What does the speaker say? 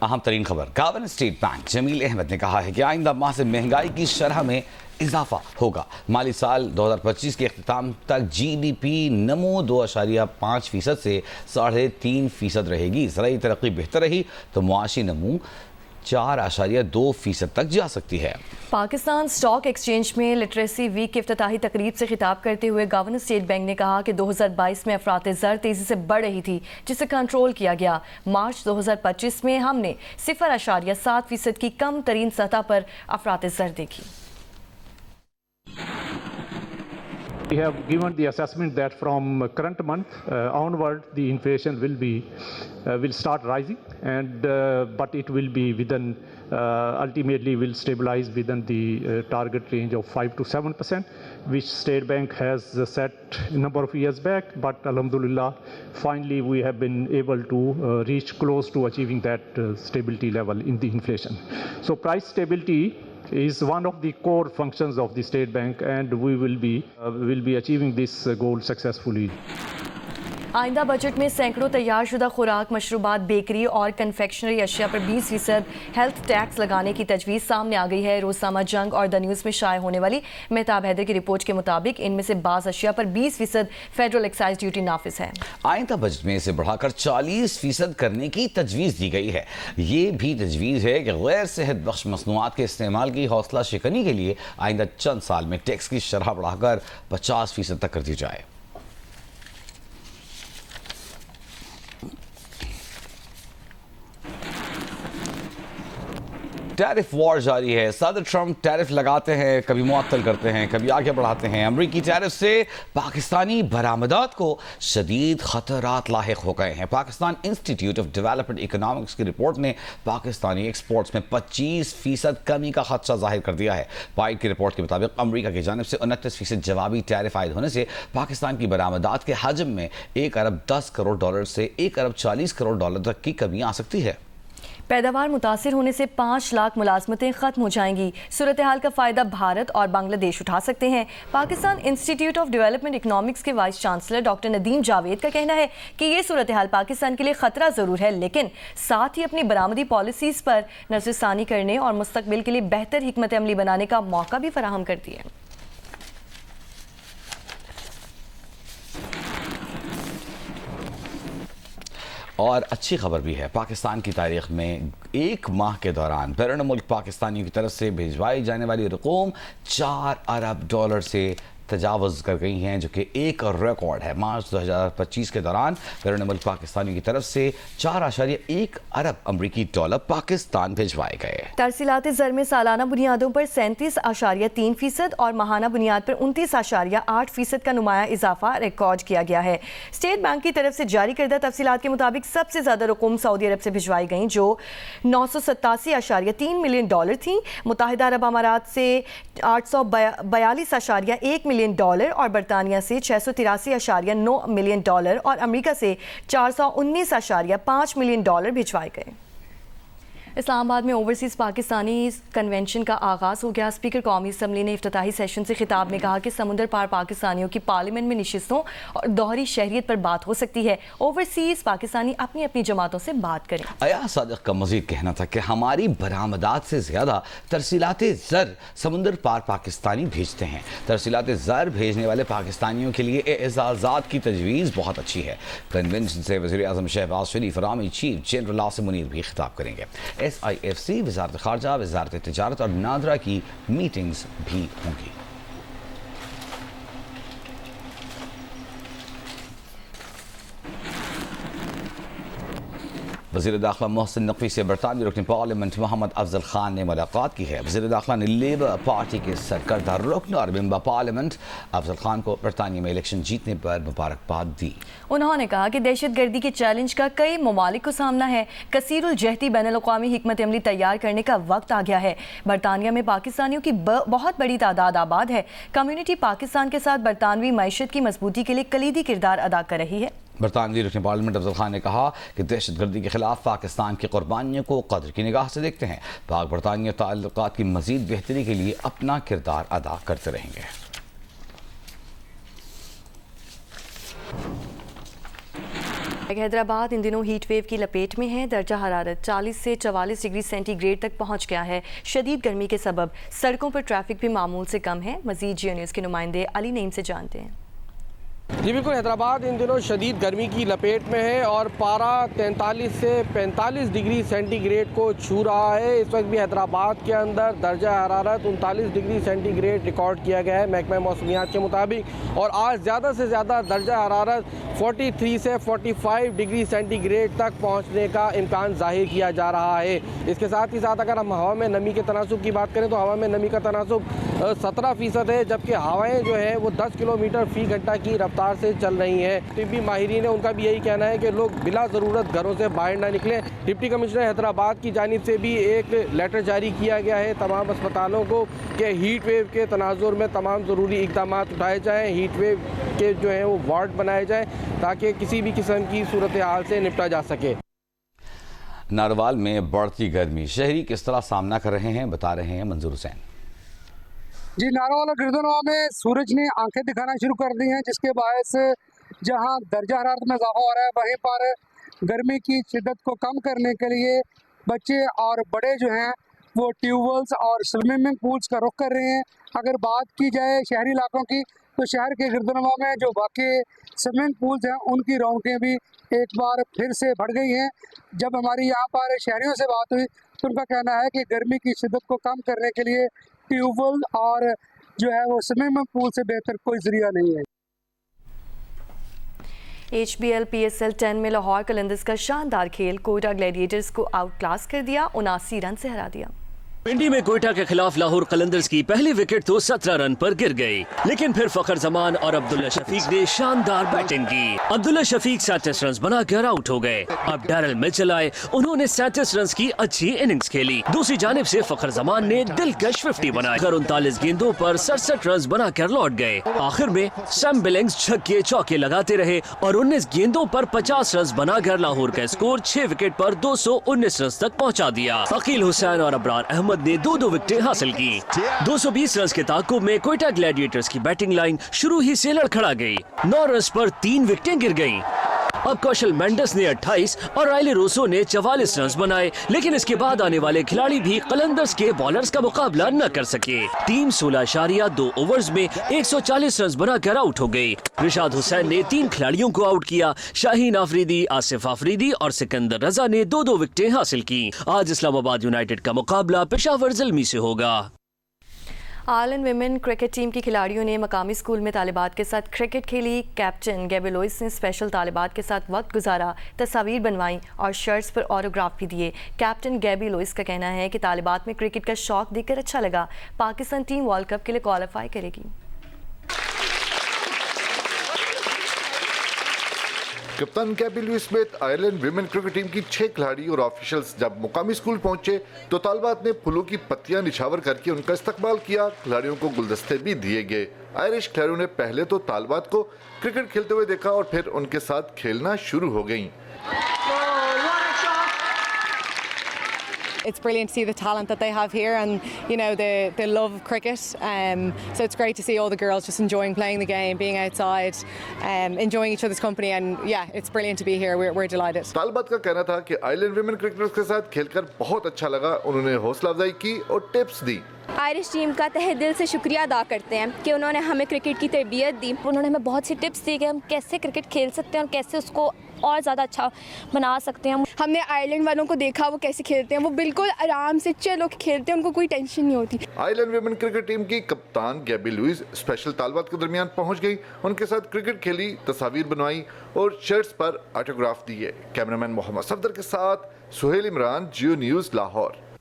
अहम तरीन खबर, governor State Bank Jameel Ahmed ने कहा है कि आइंदा माह से महंगाई की शरह में इजाफा होगा। माली साल 2025 के अख्ताम तक GDP नमो 2.5% से 3.5% रहेगी। ज़राई तरक्की बेहतर रही तो मुआशी नमो 4.2% तक जा सकती है। पाकिस्तान स्टॉक एक्सचेंज में लिटरेसी वीक की इफ्तिताही तकरीब से खिताब करते हुए गवर्नर स्टेट बैंक ने कहा कि 2022 में अफरात ज़र तेज़ी से बढ़ रही थी, जिसे कंट्रोल किया गया। मार्च 2025 में हमने 0.7% की कम तरीन सतह पर अफरात ज़र देखी। We have given the assessment that from current month onward, the inflation will start rising, and but it will be within ultimately will stabilize within the target range of 5 to 7%, which State Bank has set a number of years back. But Alhamdulillah, finally we have been able to reach close to achieving that stability level in the inflation. So price stability is one of the core functions of the State Bank, and we will be achieving this goal successfully. आइंदा budget में सैकड़ों तैयारशुदा खुराक, मशरूबात, bakery और confectionery अशिया पर 20% health tax लगाने की तजवीज़ सामने आ गई है। रोज़नामा जंग और द न्यूज़ में शाये होने वाली मेहताब हैदर की रिपोर्ट के मुताबिक इनमें से बाज़ अशिया पर 20% फेडरल एक्साइज ड्यूटी नाफिज है। आइंदा बजट में इसे बढ़ाकर 40% करने की तजवीज़ दी गई है। ये भी तजवीज़ है कि गैर सेहत बख्श मसनूआत के इस्तेमाल की हौसला शिकनी के लिए आइंदा चंद साल में टैक्स की शरह बढ़ाकर 50% तक कर दी जाए। टैरिफ वॉर जारी है। सदर ट्रंप टैरिफ लगाते हैं, कभी मुअत्तल करते हैं, कभी आगे बढ़ाते हैं। अमरीकी टैरिफ से पाकिस्तानी बरामदात को शदीद खतरात लाहिक हो गए हैं। Pakistan institute of development economics की रिपोर्ट ने पाकिस्तानी एक्सपोर्ट्स में 25% कमी का खदशा जाहिर कर दिया है। पाइप की रिपोर्ट के मुताबिक अमरीका की जानिब से 29% जवाबी टैरिफ आयद होने से पाकिस्तान की बरामदात के हजम में $1 अरब 10 करोड़ से $1 अरब 40 करोड़ तक की कमी आ सकती है। पैदावार मुतासिर होने से 5 लाख मुलाजमतें खत्म हो जाएंगी। सूरत हाल का फ़ायदा भारत और बांग्लादेश उठा सकते हैं। Pakistan institute of development economics के vice chancellor doctor Nadeem Javed का कहना है कि ये सूरत हाल पाकिस्तान के लिए ख़तरा ज़रूर है, लेकिन साथ ही अपनी बरामदी पॉलिसीज़ पर नज़रसानी करने और मुस्तकबिल के लिए बेहतर हिकमत अमली बनाने का मौका भी फराहम करती है। और अच्छी खबर भी है, पाकिस्तान की तारीख में एक माह के दौरान बैरून मुल्क पाकिस्तानियों की तरफ से भिजवाई जाने वाली रकूम $4 अरब से तजावज़ कर गई हैं, जो कि एक रिकॉर्ड है। मार्च 2025 के दौरान बैरून मुल्क पाकिस्तानियों की तरफ से $4.1 अरब अमरीकी डॉलर पाकिस्तान भिजवाए गए। तरसीलात ज़र में सालाना बुनियादों पर 37.3% और माहाना बुनियाद पर 29.8% का नुमाया इजाफा रिकॉर्ड किया गया है। स्टेट बैंक की तरफ से जारी करदा तफसीलात के मुताबिक सबसे ज़्यादा रकूम सऊदी अरब से भिजवाई गई, जो $987.3 मिलियन थी। मुत्तहिदा अरब अमारात से $842.1 मिलियन और बरतानिया से $683.9 मिलियन और अमेरिका से $419.5 मिलियन भिजवाए गए। इस्लामाबाद में ओवरसीज़ पाकिस्तानी कन्वेंशन का आगाज़ हो गया। स्पीकर कौमी असम्बली ने इफ्तिताही सेशन से खिताब में कहा कि समुंदर पार पाकिस्तानियों की पार्लियामेंट में नशिस्तों और दोहरी शहरियत पर बात हो सकती है। ओवरसीज़ पाकिस्तानी अपनी अपनी जमातों से बात करें। अयाज सादिक का मजीद कहना था कि हमारी बरामदात से ज़्यादा तरसीलात ज़र समुंदर पार पाकिस्तानी भेजते हैं। तरसीलात ज़र भेजने वाले पाकिस्तानियों के लिए एजाज़ात की तजवीज़ बहुत अच्छी है। कन्वेंशन से वज़ीर आज़म Shahbaz Sharif, army chief general Asim Munir भी खिताब करेंगे। SIFC, वज़ारत ख़ारजा, वज़ारत तिजारत और नादरा की मीटिंग्स भी होंगी। वज़ीर दाखिला मोहसिन नकवी से बरतानवी रुकन पार्लियामेंट मोहम्मद अफजल खान ने मुलाकात की है। वज़ीर दाखिला ने लेबर पार्टी के सरकर्दा रुकन और मेंबर पार्लियामेंट अफजल खान को बरतानिया में इलेक्शन जीतने पर मुबारकबाद दी। उन्होंने कहा कि दहशतगर्दी के चैलेंज का कई ममालिक को सामना है। कसीरुल जहती बैनुल-अक़वामी हिकमत अमली तैयार करने का वक्त आ गया है। बरतानिया में पाकिस्तानियों की बहुत बड़ी तादाद आबाद है। कम्युनिटी पाकिस्तान के साथ बरतानवी मईशत की मजबूती के लिए कलीदी किरदार अदा कर रही है। बरतानवी रुकन पार्लियामेंट अफजल खान ने कहा कि दहशतगर्दी के खिलाफ पाकिस्तान की कुर्बानियों को कदर की निगाह से देखते हैं। पाक बरतानिया ताल्लुकात की मजीद बेहतरी के लिए अपना किरदार अदा करते रहेंगे। हैदराबाद इन दिनों हीट वेव की लपेट में है। दर्जा हरारत 40 से 44 डिग्री सेंटीग्रेड तक पहुंच गया है। शदीद गर्मी के सबब सड़कों पर ट्रैफिक भी मामूल से कम है। मजीद जियो न्यूज़ के नुमाइंदे अली नईम से जानते हैं। जी बिल्कुल, हैदराबाद इन दिनों शदीद गर्मी की लपेट में है और पारा 43 से 45 डिग्री सेंटीग्रेड को छू रहा है। इस वक्त भी हैदराबाद के अंदर दर्जा हरारत 39 डिग्री सेंटीग्रेड रिकॉर्ड किया गया है महकमा मौसमियात के मुताबिक। और आज ज़्यादा से ज़्यादा दर्जा हरारत 43 से 45 डिग्री सेंटीग्रेड तक पहुँचने का इम्कान जाहिर किया जा रहा है। इसके साथ ही साथ अगर हम हवा में नमी के तनासुब की बात करें तो हवा में नमी का तनासुब 17% है, जबकि हवाएँ जो हैं वो 10 किलोमीटर फ़ी घंटा की रफ्तार से चल रही हैं। तिब्बी माहिरीन है, उनका भी यही कहना है कि लोग बिला ज़रूरत घरों से बाहर ना निकलें। डिप्टी कमिश्नर हैदराबाद की जानिब से भी एक लेटर जारी किया गया है तमाम अस्पतालों को कि हीट वेव के तनाजुर में तमाम ज़रूरी इक़दाम उठाए जाएँ, हीट वेव के जो हैं वो वार्ड बनाए जाएँ ताकि किसी भी किस्म की सूरत हाल से निपटा जा सके। नारवाल में बढ़ती गर्मी, शहरी किस तरह सामना कर रहे हैं, बता रहे हैं मंजूर हुसैन। जी, नारवाल और गिरदोनवा में सूरज ने आंखें दिखाना शुरू कर दी हैं, जिसके बायस जहां दर्जा हरारत में इजाफा हो रहा है वहीं पर गर्मी की शिद्दत को कम करने के लिए बच्चे और बड़े जो हैं वो ट्यूबवेल्स और स्विमिंग पूल्स का रुख कर रहे हैं। अगर बात की जाए शहरी इलाकों की तो शहर के गिरदोनवा में जो वाकई स्विमिंग पूल्स हैं उनकी रौनकें भी एक बार फिर से बढ़ गई हैं। जब हमारी यहाँ पर शहरियों से बात हुई तो उनका कहना है कि गर्मी की शिद्दत को कम करने के लिए ट्यूबवेल और जो है वो स्विमिंग पूल से बेहतर कोई जरिया नहीं है। HBL PSL 10 में लाहौर कलंदर्स का शानदार खेल कोयटा ग्लैडिएटर्स को आउट क्लास कर दिया, 79 रन से हरा दिया। पिंडी में कोयटा के खिलाफ लाहौर कलंदर्स की पहली विकेट तो 17 रन पर गिर गई, लेकिन फिर फखर जमान और अब्दुल्ला शफीक ने शानदार बैटिंग की। अब्दुल्ला शफीक 37 रन बनाकर आउट हो गए। अब डैरल मिचेल आए, उन्होंने 37 रन की अच्छी इनिंग्स खेली। दूसरी जानिब से फखर जमान ने दिलकश 50 बनाए, 39 गेंदों पर 67 रन बनाकर लौट गए। आखिर में सैम बिलिंग्स छक्के चौके लगाते रहे और 19 गेंदों पर 50 रन बनाकर लाहौर का स्कोर 6 विकेट पर 219 रन तक पहुँचा दिया। अकील हुसैन और अबरार अहमद ने दो विकेटें हासिल की। 220 रन के ताकुब में कोयटा ग्लैडिएटर्स की बैटिंग लाइन शुरू ही से लड़खड़ा गई। 9 रन पर 3 विकेटें गिर गईं। अब कौशल मेंडिस ने 28 और राइली रोसो ने 44 रन बनाए, लेकिन इसके बाद आने वाले खिलाड़ी भी कलंदर्स के बॉलर्स का मुकाबला न कर सके। टीम 16.2 ओवर्स में 140 रन बनाकर आउट हो गई। रिशाद हुसैन ने 3 खिलाड़ियों को आउट किया। शाहीन आफरीदी, आसिफ आफरीदी और सिकंदर रजा ने 2 विकेटें हासिल की। आज इस्लामाबाद यूनाइटेड का मुकाबला पेशावर ज़ल्मी से होगा। आयरलैंड विमेन क्रिकेट टीम की खिलाड़ियों ने मकामी स्कूल में तालिबात के साथ क्रिकेट खेली। कैप्टन गैबी लुइस ने स्पेशल तालिबात के साथ वक्त गुजारा, तस्वीर बनवाई और शर्ट्स पर ऑटोग्राफ भी दिए। कैप्टन गैबी लुइस का कहना है कि तालिबात में क्रिकेट का शौक देखकर अच्छा लगा। पाकिस्तान टीम वर्ल्ड कप के लिए क्वालिफाई करेगी। कप्तान गैबी लुइस समेत आयरलैंड विमेन क्रिकेट टीम की 6 खिलाड़ी और ऑफिशियल्स जब मुकामी स्कूल पहुंचे तो तालिबात ने फूलों की पत्तियां निछावर करके उनका इस्तकबाल किया। खिलाड़ियों को गुलदस्ते भी दिए गए। आयरिश खिलाड़ियों ने पहले तो तालिबात को क्रिकेट खेलते हुए देखा और फिर उनके साथ खेलना शुरू हो गयी। It's brilliant to see the talent that they have here, and you know they love cricket. So it's great to see all the girls just enjoying playing the game, being outside, enjoying each other's company, and yeah, it's brilliant to be here. We're delighted. तालिबात का कहना था कि Ireland women cricketers के साथ खेलकर बहुत अच्छा लगा। उन्होंने हौसला अफजाई की और टिप्स दी। आयरिश टीम का तहे दिल से शुक्रिया अदा करते हैं कि उन्होंने हमें क्रिकेट की तरबियत दी। उन्होंने हमें बहुत सी टिप्स दी कि हम कैसे क्रिकेट खेल सकते हैं और कैसे उसको और ज़्यादा अच्छा बना सकते हैं। हमने आयरलैंड वालों को देखा वो कैसे खेलते हैं, वो बिल्कुल आराम से चलो खेलते हैं, उनको कोई टेंशन नहीं होती। आयरलैंड विमेन क्रिकेट टीम की कप्तान गैबी लुइस स्पेशल तालिबात के दरमियान पहुंच गई। उनके साथ क्रिकेट खेली, तस्वीर बनवाई और शर्ट्स पर ऑटोग्राफ दिए। कैमरामैन मोहम्मद सफदर के साथ सुहेल इमरान, जियो न्यूज़ लाहौर।